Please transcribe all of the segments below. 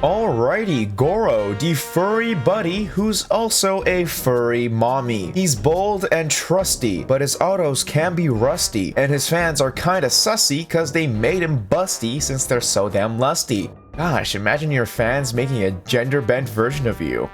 Alrighty, Gorou, the furry buddy who's also a furry mommy. He's bold and trusty, but his autos can be rusty, and his fans are kinda sussy cause they made him busty since they're so damn lusty. Gosh, imagine your fans making a gender-bent version of you.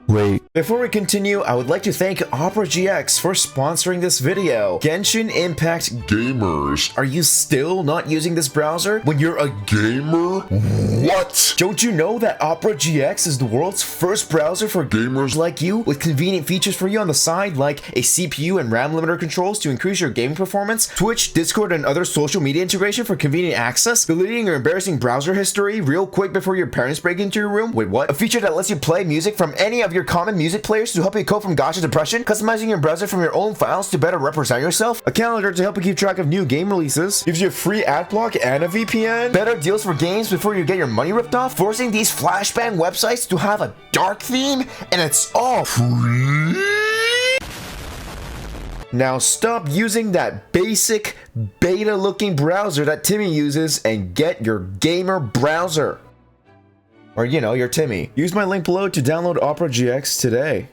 Wait. Before we continue, I would like to thank Opera GX for sponsoring this video. Genshin Impact Gamers. Are you still not using this browser when you're a Gamer? What? Don't you know that Opera GX is the world's first browser for gamers like you, with convenient features for you on the side like a CPU and RAM limiter controls to increase your gaming performance, Twitch, Discord, and other social media integration for convenient access, deleting your embarrassing browser history real quick before your parents break into your room? Wait, what? A feature that lets you play music from any of your common music players to help you cope from gacha depression, customizing your browser from your own files to better represent yourself, a calendar to help you keep track of new game releases, gives you a free ad block and a VPN, better deals for games before you get your money ripped off, forcing these flashbang websites to have a dark theme, and it's all free. Now stop using that basic beta looking browser that Timmy uses and get your gamer browser. Or, you know, your Timmy. Use my link below to download Opera GX today.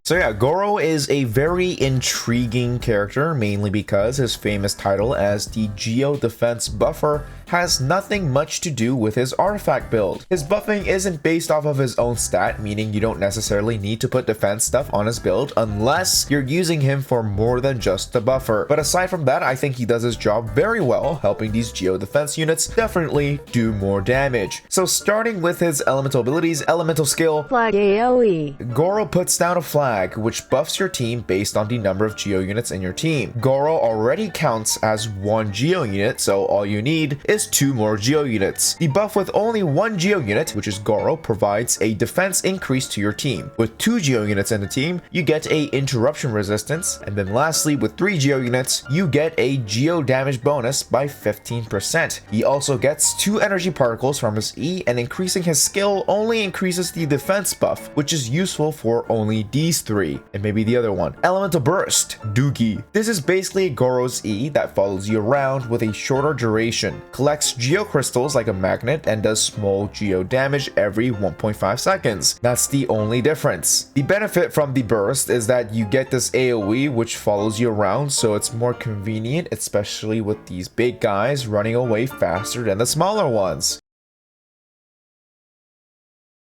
So yeah, Gorou is a very intriguing character, mainly because his famous title as the Geo Defense Buffer has nothing much to do with his artifact build. His buffing isn't based off of his own stat, meaning you don't necessarily need to put defense stuff on his build unless you're using him for more than just the buffer. But aside from that, I think he does his job very well, helping these Geo Defense units definitely do more damage. So starting with his elemental abilities, elemental skill, Flag AoE. Gorou puts down a flag, which buffs your team based on the number of Geo units in your team. Gorou already counts as one Geo unit, so all you need is 2 more Geo units. The buff with only 1 Geo unit, which is Gorou, provides a defense increase to your team. With 2 Geo units in the team, you get a interruption resistance, and then lastly, with 3 Geo units, you get a Geo damage bonus by 15%. He also gets 2 energy particles from his E, and increasing his skill only increases the defense buff, which is useful for only these 3, and maybe the other one. Elemental Burst, Doogie. This is basically Gorou's E that follows you around with a shorter duration, collects Geo crystals like a magnet, and does small Geo damage every 1.5 seconds. That's the only difference. The benefit from the burst is that you get this AoE which follows you around, so it's more convenient, especially with these big guys running away faster than the smaller ones.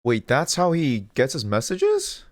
Wait, that's how he gets his messages?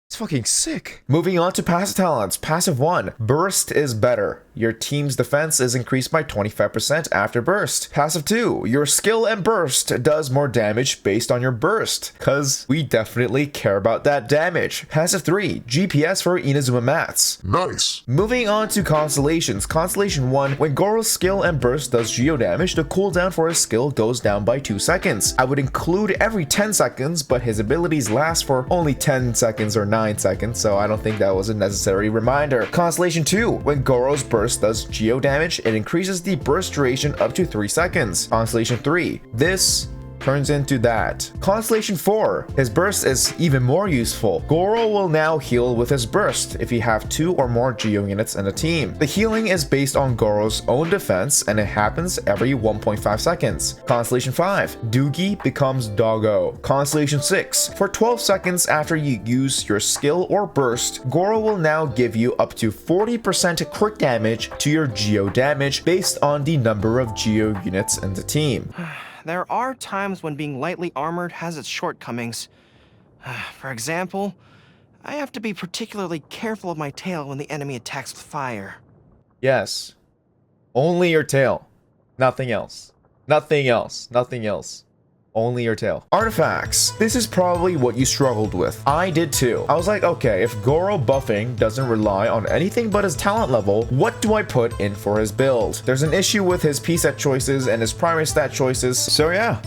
It's fucking sick. Moving on to passive talents. Passive 1. Burst is better. Your team's defense is increased by 25% after burst. Passive 2. Your skill and burst does more damage based on your burst, cause we definitely care about that damage. Passive 3. GPS for Inazuma mats. Nice. Moving on to constellations. Constellation 1. When Gorou's skill and burst does geo damage, the cooldown for his skill goes down by 2 seconds. I would include every 10 seconds, but his abilities last for only 10 seconds or 9 seconds, so I don't think that was a necessary reminder. Constellation 2. When Gorou's burst does geo damage, it increases the burst duration up to 3 seconds. Constellation 3. This turns into that. Constellation 4. His burst is even more useful. Gorou will now heal with his burst if you have 2 or more Geo units in a team. The healing is based on Gorou's own defense, and it happens every 1.5 seconds. Constellation 5. Doogie becomes Doggo. Constellation 6. For 12 seconds after you use your skill or burst, Gorou will now give you up to 40% crit damage to your Geo damage based on the number of Geo units in the team. There are times when being lightly armored has its shortcomings. For example, I have to be particularly careful of my tail when the enemy attacks with fire. Yes. Only your tail. Nothing else. Nothing else. Nothing else. Only your tail. Artifacts. This is probably what you struggled with. I did too. I was like, okay, if Gorou buffing doesn't rely on anything but his talent level, what do I put in for his build? There's an issue with his P set choices and his primary stat choices, so yeah.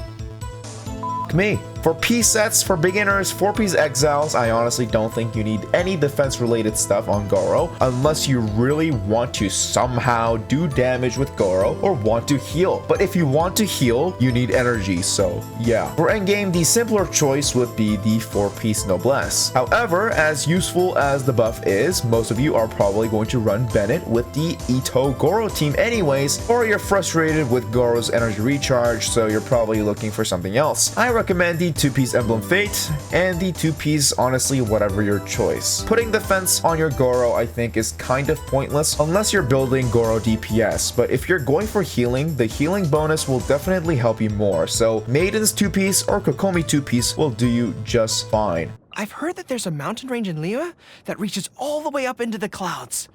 Me. For P sets, for beginners, 4-piece exiles, I honestly don't think you need any defense related stuff on Gorou unless you really want to somehow do damage with Gorou or want to heal. But if you want to heal, you need energy, so yeah. For endgame, the simpler choice would be the 4-piece noblesse. However, as useful as the buff is, most of you are probably going to run Bennett with the Ito Gorou team anyways, or you're frustrated with Gorou's energy recharge, so you're probably looking for something else. I recommend the 2-piece Emblem Fate, and the 2-piece honestly whatever your choice. Putting defense on your Gorou I think is kind of pointless unless you're building Gorou DPS, but if you're going for healing, the healing bonus will definitely help you more, so Maiden's 2-piece or Kokomi 2-piece will do you just fine. I've heard that there's a mountain range in Liyue that reaches all the way up into the clouds.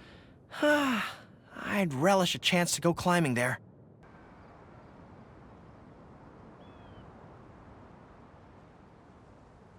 I'd relish a chance to go climbing there.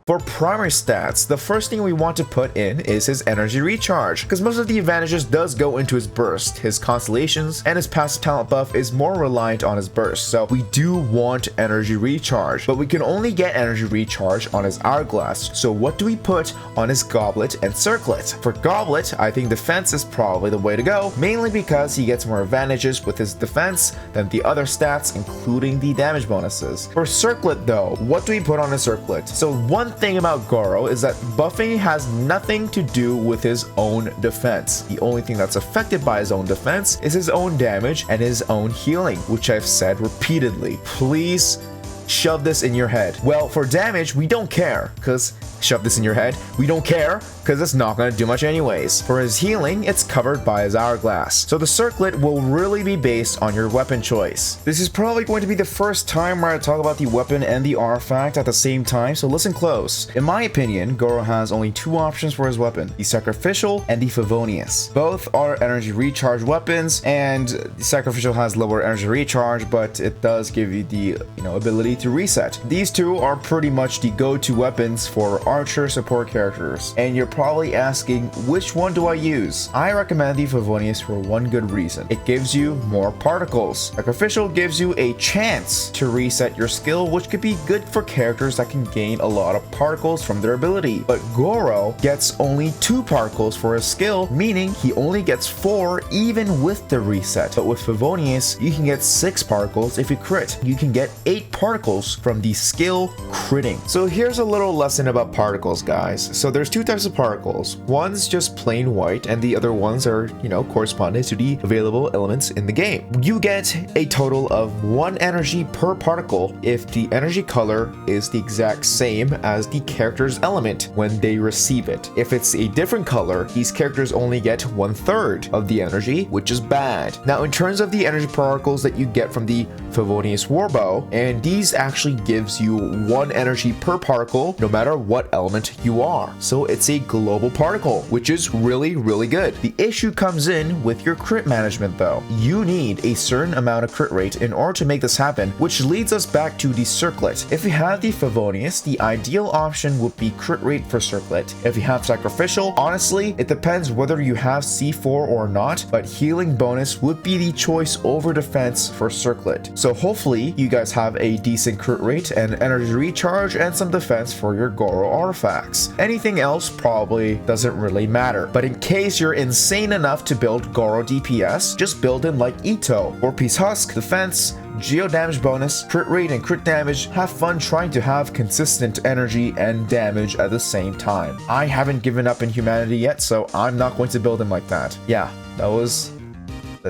For primary stats, the first thing we want to put in is his energy recharge, because most of the advantages does go into his burst. His constellations and his passive talent buff is more reliant on his burst, so we do want energy recharge, but we can only get energy recharge on his hourglass. So what do we put on his goblet and circlet? For goblet, I think defense is probably the way to go, mainly because he gets more advantages with his defense than the other stats, including the damage bonuses. For circlet though, what do we put on a circlet? So one thing about Gorou is that buffing has nothing to do with his own defense. The only thing that's affected by his own defense is his own damage and his own healing, which I've said repeatedly. Please shove this in your head. Well, for damage, we don't care, because shove this in your head, we don't care, because it's not going to do much anyways. For his healing, it's covered by his hourglass. So the circlet will really be based on your weapon choice. This is probably going to be the first time where I talk about the weapon and the artifact at the same time, so listen close. In my opinion, Gorou has only 2 options for his weapon, the Sacrificial and the Favonius. Both are energy recharge weapons, and the Sacrificial has lower energy recharge, but it does give you the ability to reset. These two are pretty much the go-to weapons for archer support characters, and you're probably asking, which one do I use? I recommend the Favonius for one good reason. It gives you more particles. Sacrificial gives you a chance to reset your skill, which could be good for characters that can gain a lot of particles from their ability. But Gorou gets only 2 particles for his skill, meaning he only gets 4 even with the reset. But with Favonius, you can get 6 particles if you crit. You can get 8 particles from the skill critting. So here's a little lesson about particles, guys. So there's 2 types of particles. One's just plain white, and the other ones are, corresponding to the available elements in the game. You get a total of 1 energy per particle if the energy color is the exact same as the character's element when they receive it. If it's a different color, these characters only get 1/3 of the energy, which is bad. Now, in terms of the energy particles that you get from the Favonius Warbow, and these actually gives you 1 energy per particle no matter what element you are. So it's a global particle, which is really, really good. The issue comes in with your crit management though. You need a certain amount of crit rate in order to make this happen, which leads us back to the circlet. If you have the Favonius, the ideal option would be crit rate for circlet. If you have Sacrificial, honestly, it depends whether you have C4 or not, but healing bonus would be the choice over defense for circlet. So hopefully you guys have a decent crit rate and energy recharge and some defense for your Gorou artifacts. Anything else probably doesn't really matter, but in case you're insane enough to build Gorou DPS, just build him like Ito. 4-piece husk, defense, geo damage bonus, crit rate and crit damage. Have fun trying to have consistent energy and damage at the same time. I haven't given up in humanity yet, so I'm not going to build him like that. Yeah, that was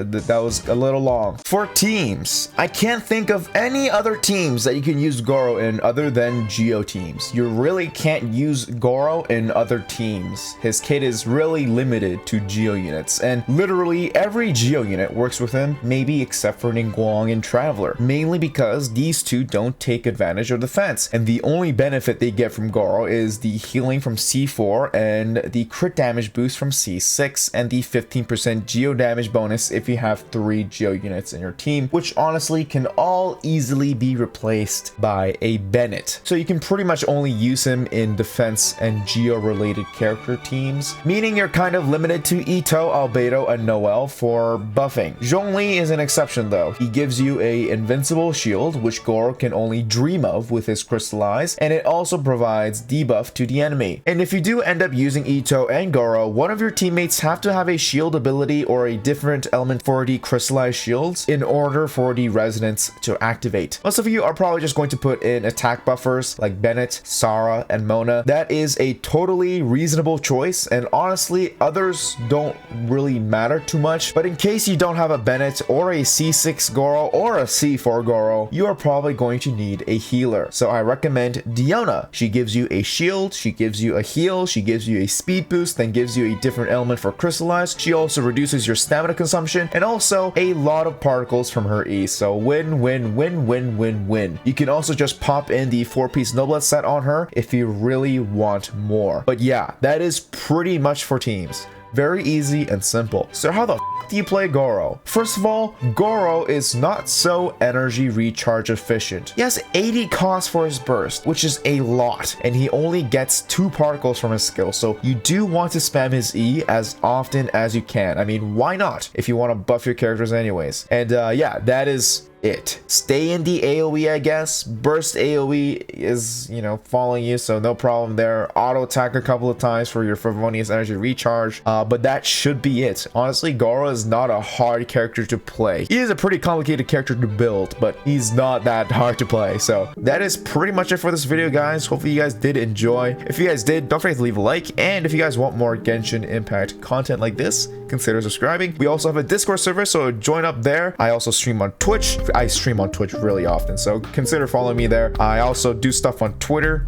That was a little long. For teams, I can't think of any other teams that you can use Gorou in other than Geo teams. You really can't use Gorou in other teams. His kit is really limited to Geo units, and literally every Geo unit works with him, maybe except for Ningguang and Traveler, mainly because these two don't take advantage of defense, and the only benefit they get from Gorou is the healing from C4 and the crit damage boost from C6 and the 15% Geo damage bonus if you have 3 Geo units in your team, which honestly can all easily be replaced by a Bennett. So you can pretty much only use him in defense and Geo related character teams, meaning you're kind of limited to Ito, Albedo, and Noel for buffing. Zhongli is an exception though. He gives you a invincible shield, which Gorou can only dream of with his crystallize, and it also provides debuff to the enemy. And if you do end up using Ito and Gorou, one of your teammates have to have a shield ability or a different element for the crystallized shields in order for the resonance to activate. Most of you are probably just going to put in attack buffers like Bennett, Sarah, and Mona. That is a totally reasonable choice, and honestly others don't really matter too much, but in case you don't have a Bennett or a C6 Gorou or a C4 Gorou, you are probably going to need a healer. So I recommend Diona. She gives you a shield, she gives you a heal, she gives you a speed boost, then gives you a different element for crystallize. She also reduces your stamina consumption and also a lot of particles from her E. So win, win, win, win, win, win. You can also just pop in the 4-piece Noblette set on her if you really want more. But yeah, that is pretty much for teams. Very easy and simple. So how the do you play Gorou? First of all, Gorou is not so energy recharge efficient. He has 80 cost for his burst, which is a lot, and he only gets 2 particles from his skill, so you do want to spam his E as often as you can. I mean, why not if you want to buff your characters anyways? And yeah, that is it. Stay in the AoE, I guess. Burst AoE is, you know, following you, so no problem there. Auto attack a couple of times for your Favonius energy recharge, but that should be it. Honestly, Gorou is not a hard character to play. He is a pretty complicated character to build, but he's not that hard to play. So that is pretty much it for this video, guys. Hopefully you guys did enjoy. If you guys did, don't forget to leave a like, and if you guys want more Genshin Impact content like this, consider subscribing. We also have a Discord server, so join up there. I also stream on Twitch. I stream on Twitch really often, so consider following me there. I also do stuff on Twitter.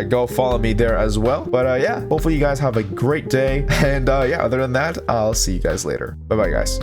Go follow me there as well. But yeah, hopefully you guys have a great day, and yeah, other than that, I'll see you guys later. Bye bye, guys.